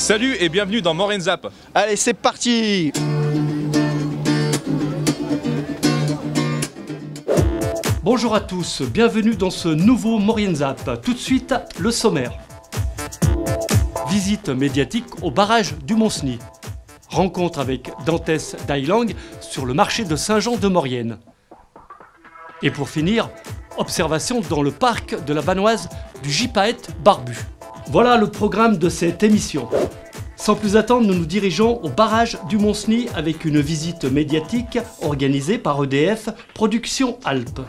Salut et bienvenue dans Maurienne Zap. Allez, c'est parti! Bonjour à tous, bienvenue dans ce nouveau Maurienne Zap. Tout de suite, le sommaire. Visite médiatique au barrage du Mont-Cenis. Rencontre avec Dantès Dailang sur le marché de Saint-Jean-de-Maurienne. Et pour finir, observation dans le parc de la Vanoise du gypaète barbu. Voilà le programme de cette émission. Sans plus attendre, nous nous dirigeons au barrage du Mont-Cenis avec une visite médiatique organisée par EDF Production Alpes.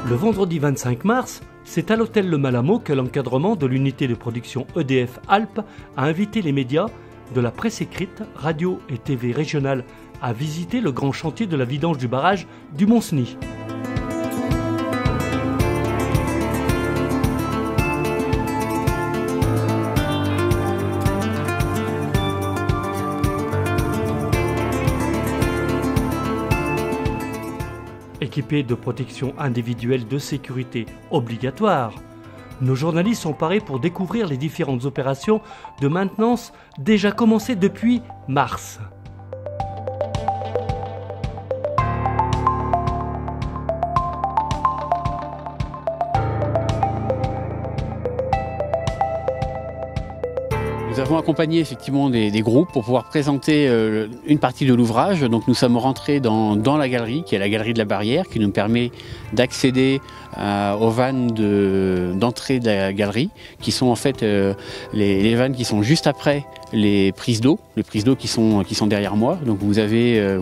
Le vendredi 25 mars, c'est à l'hôtel Le Malamo que l'encadrement de l'unité de production EDF Alpes a invité les médias de la presse écrite, radio et TV régionale à visiter le grand chantier de la vidange du barrage du Mont-Cenis. Équipés de protection individuelle de sécurité obligatoire, nos journalistes sont parés pour découvrir les différentes opérations de maintenance déjà commencées depuis mars. Nous avons accompagné effectivement des groupes pour pouvoir présenter une partie de l'ouvrage. Donc nous sommes rentrés dans la galerie, qui est la galerie de la Barrière, qui nous permet d'accéder aux vannes d'entrée de la galerie, qui sont en fait les vannes qui sont juste après les prises d'eau qui sont derrière moi. Donc vous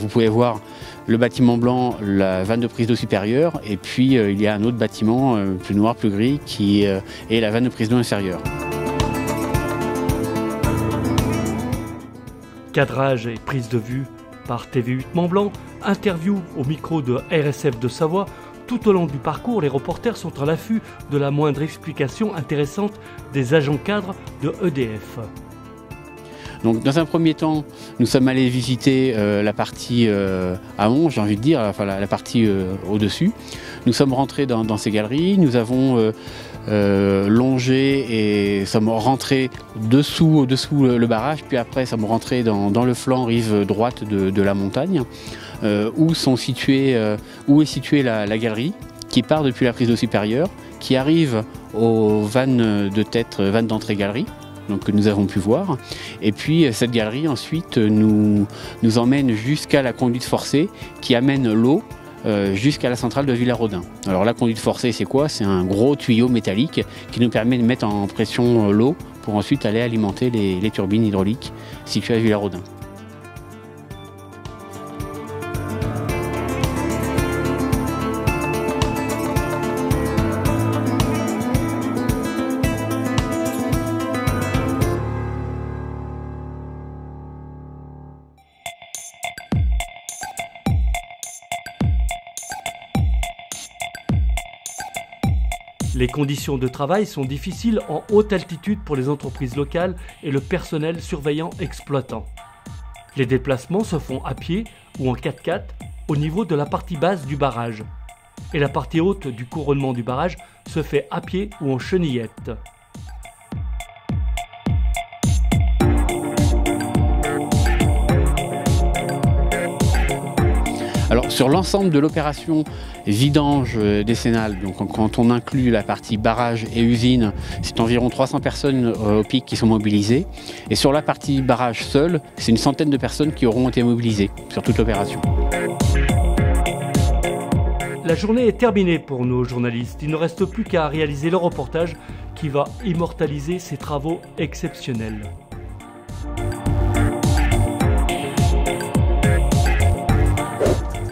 pouvez voir le bâtiment blanc, la vanne de prise d'eau supérieure, et puis il y a un autre bâtiment plus noir, plus gris, qui est la vanne de prise d'eau inférieure. Cadrage et prise de vue par TV8 Mont-Blanc, interview au micro de RSF de Savoie. Tout au long du parcours, les reporters sont à l'affût de la moindre explication intéressante des agents cadres de EDF. Donc, dans un premier temps, nous sommes allés visiter la partie amont, j'ai envie de dire, enfin la partie au-dessus. Nous sommes rentrés dans ces galeries, nous avons longé et sommes rentrés au-dessous le barrage, puis après sommes rentrés dans le flanc rive droite de la montagne, où est située la galerie, qui part depuis la prise d'eau supérieure, qui arrive aux vannes de tête, vannes d'entrée galerie, donc que nous avons pu voir. Et puis cette galerie ensuite nous emmène jusqu'à la conduite forcée qui amène l'eau jusqu'à la centrale de Villarodin. Alors la conduite forcée, c'est quoi? C'est un gros tuyau métallique qui nous permet de mettre en pression l'eau pour ensuite aller alimenter les turbines hydrauliques situées à Villarodin. Les conditions de travail sont difficiles en haute altitude pour les entreprises locales et le personnel surveillant exploitant. Les déplacements se font à pied ou en 4x4 au niveau de la partie basse du barrage. Et la partie haute du couronnement du barrage se fait à pied ou en chenillette. Alors sur l'ensemble de l'opération vidange décennale, donc quand on inclut la partie barrage et usine, c'est environ 300 personnes au pic qui sont mobilisées. Et sur la partie barrage seule, c'est une centaine de personnes qui auront été mobilisées sur toute l'opération. La journée est terminée pour nos journalistes. Il ne reste plus qu'à réaliser le reportage qui va immortaliser ces travaux exceptionnels.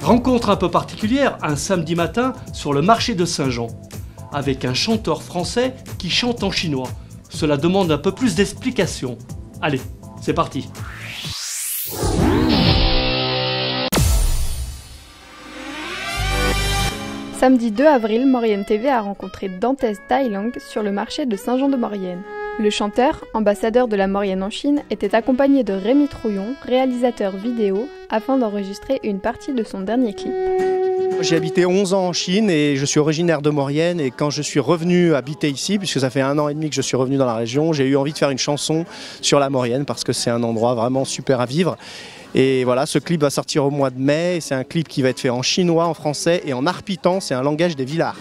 Rencontre un peu particulière un samedi matin sur le marché de Saint-Jean, avec un chanteur français qui chante en chinois. Cela demande un peu plus d'explications. Allez, c'est parti. Samedi 2 avril, Maurienne TV a rencontré Dantès Dailang sur le marché de Saint-Jean-de-Maurienne. Le chanteur, ambassadeur de la Maurienne en Chine, était accompagné de Rémi Trouillon, réalisateur vidéo, afin d'enregistrer une partie de son dernier clip. J'ai habité 11 ans en Chine et je suis originaire de Maurienne, et quand je suis revenu habiter ici, puisque ça fait 1 an et demi que je suis revenu dans la région, j'ai eu envie de faire une chanson sur la Maurienne parce que c'est un endroit vraiment super à vivre. Et voilà, ce clip va sortir au mois de mai, c'est un clip qui va être fait en chinois, en français et en arpitan, c'est un langage des Villards.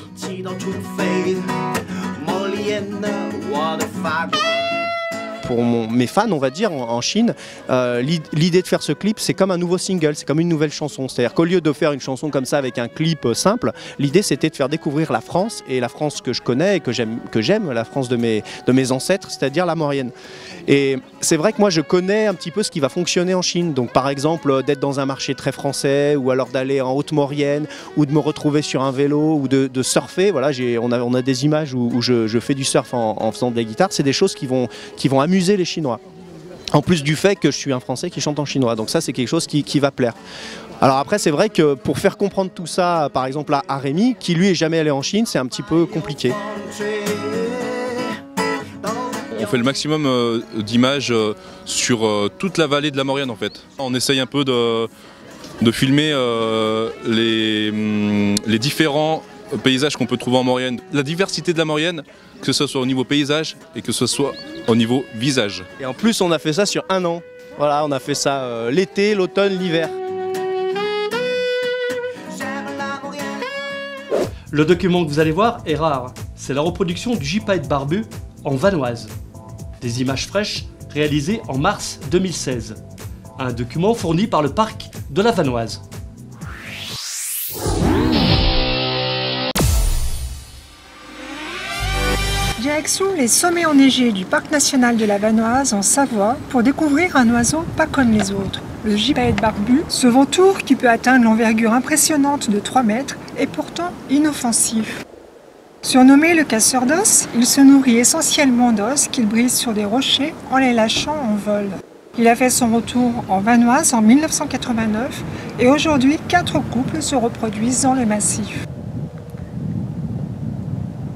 Pour mes fans, on va dire, en Chine, l'idée de faire ce clip, c'est comme un nouveau single, c'est comme une nouvelle chanson. C'est-à-dire qu'au lieu de faire une chanson comme ça avec un clip simple, l'idée c'était de faire découvrir la France, et la France que je connais et que j'aime, la France de mes ancêtres, c'est-à-dire la Maurienne. Et c'est vrai que moi je connais un petit peu ce qui va fonctionner en Chine. Donc par exemple, d'être dans un marché très français, ou alors d'aller en Haute-Maurienne, ou de me retrouver sur un vélo, ou de surfer. Voilà, on a des images où je fais du surf en faisant de la guitare. C'est des choses qui vont amuser les Chinois. En plus du fait que je suis un Français qui chante en chinois. Donc ça, c'est quelque chose qui va plaire. Alors après, c'est vrai que pour faire comprendre tout ça, par exemple à Rémi, qui lui est jamais allé en Chine, c'est un petit peu compliqué. On fait le maximum d'images sur toute la vallée de la Maurienne en fait. On essaye un peu de filmer les différents paysages qu'on peut trouver en Maurienne. La diversité de la Maurienne, que ce soit au niveau paysage et que ce soit au niveau visage. Et en plus, on a fait ça sur 1 an. Voilà, on a fait ça l'été, l'automne, l'hiver. Le document que vous allez voir est rare. C'est la reproduction du gypaète barbu en vanoise. Des images fraîches réalisées en mars 2016. Un document fourni par le parc de la Vanoise. Direction les sommets enneigés du parc national de la Vanoise en Savoie pour découvrir un oiseau pas comme les autres, le gypaète barbu. Ce vautour, qui peut atteindre l'envergure impressionnante de 3 mètres, est pourtant inoffensif. Surnommé le casseur d'os, il se nourrit essentiellement d'os qu'il brise sur des rochers en les lâchant en vol. Il a fait son retour en Vanoise en 1989 et aujourd'hui 4 couples se reproduisent dans le massif.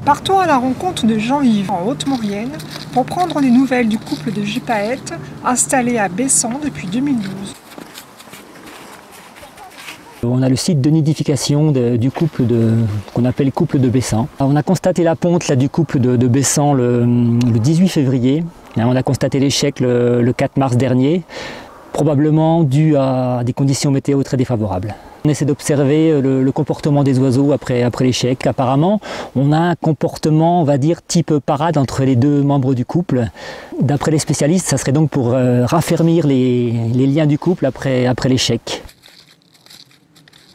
Partons à la rencontre de Jean-Yves en Haute-Maurienne pour prendre des nouvelles du couple de gypaètes installé à Bessan depuis 2012. On a le site de nidification du couple qu'on appelle couple de Bessan. On a constaté la ponte là, du couple de Bessan le 18 février. On a constaté l'échec le 4 mars dernier, probablement dû à des conditions météo très défavorables. On essaie d'observer le comportement des oiseaux après l'échec. Apparemment, on a un comportement, on va dire, type parade entre les 2 membres du couple. D'après les spécialistes, ça serait donc pour raffermir les liens du couple après l'échec.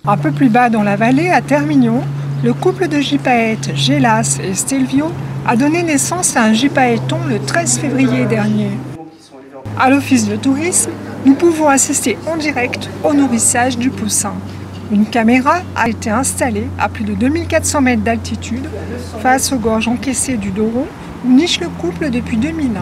Un peu plus bas dans la vallée, à Termignon, le couple de gypaètes Gélas et Stelvio a donné naissance à un gypaèton le 13 février dernier. À l'office de tourisme, nous pouvons assister en direct au nourrissage du poussin. Une caméra a été installée à plus de 2400 mètres d'altitude face aux gorges encaissées du Douro où niche le couple depuis 2001.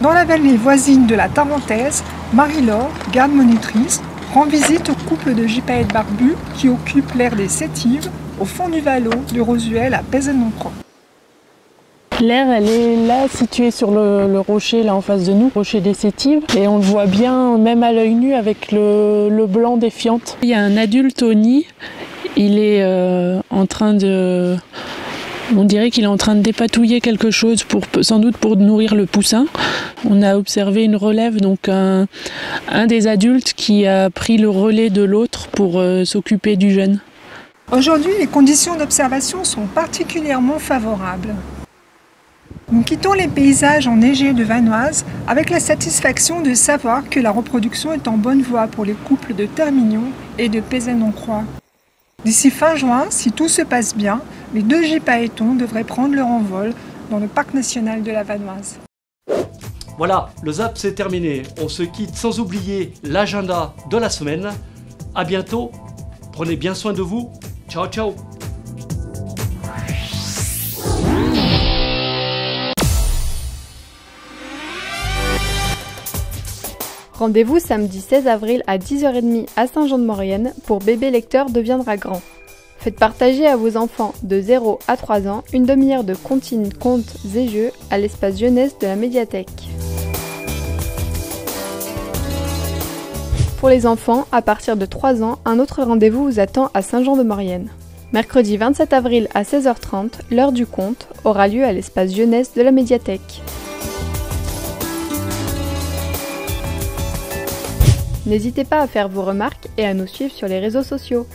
Dans la vallée voisine de la Tarentaise, Marie-Laure, garde monitrice, rend visite au couple de gypaètes barbus qui occupe l'aire des Sétives au fond du vallon de Rosuel à Pézenon-Croix. L'aire, elle est là, située sur le rocher, là en face de nous, rocher des Sétives. Et on le voit bien, même à l'œil nu, avec le blanc des fientes. Il y a un adulte au nid, il est en train de... On dirait qu'il est en train de dépatouiller quelque chose, sans doute pour nourrir le poussin. On a observé une relève, donc un des adultes qui a pris le relais de l'autre pour s'occuper du jeune. Aujourd'hui, les conditions d'observation sont particulièrement favorables. Nous quittons les paysages enneigés de Vanoise avec la satisfaction de savoir que la reproduction est en bonne voie pour les couples de Termignon et de Pézenon-Croix. D'ici fin juin, si tout se passe bien, les 2 gypaètons devraient prendre leur envol dans le parc national de la Vanoise. Voilà, le Zap c'est terminé. On se quitte sans oublier l'agenda de la semaine. À bientôt, prenez bien soin de vous. Ciao ciao. Rendez-vous samedi 16 avril à 10h30 à Saint-Jean-de-Maurienne pour Bébé lecteur deviendra grand. Faites partager à vos enfants de 0 à 3 ans une demi-heure de comptines, contes et jeux à l'espace jeunesse de la médiathèque. Pour les enfants, à partir de 3 ans, un autre rendez-vous vous attend à Saint-Jean-de-Maurienne. Mercredi 27 avril à 16h30, l'heure du conte aura lieu à l'espace jeunesse de la médiathèque. N'hésitez pas à faire vos remarques et à nous suivre sur les réseaux sociaux.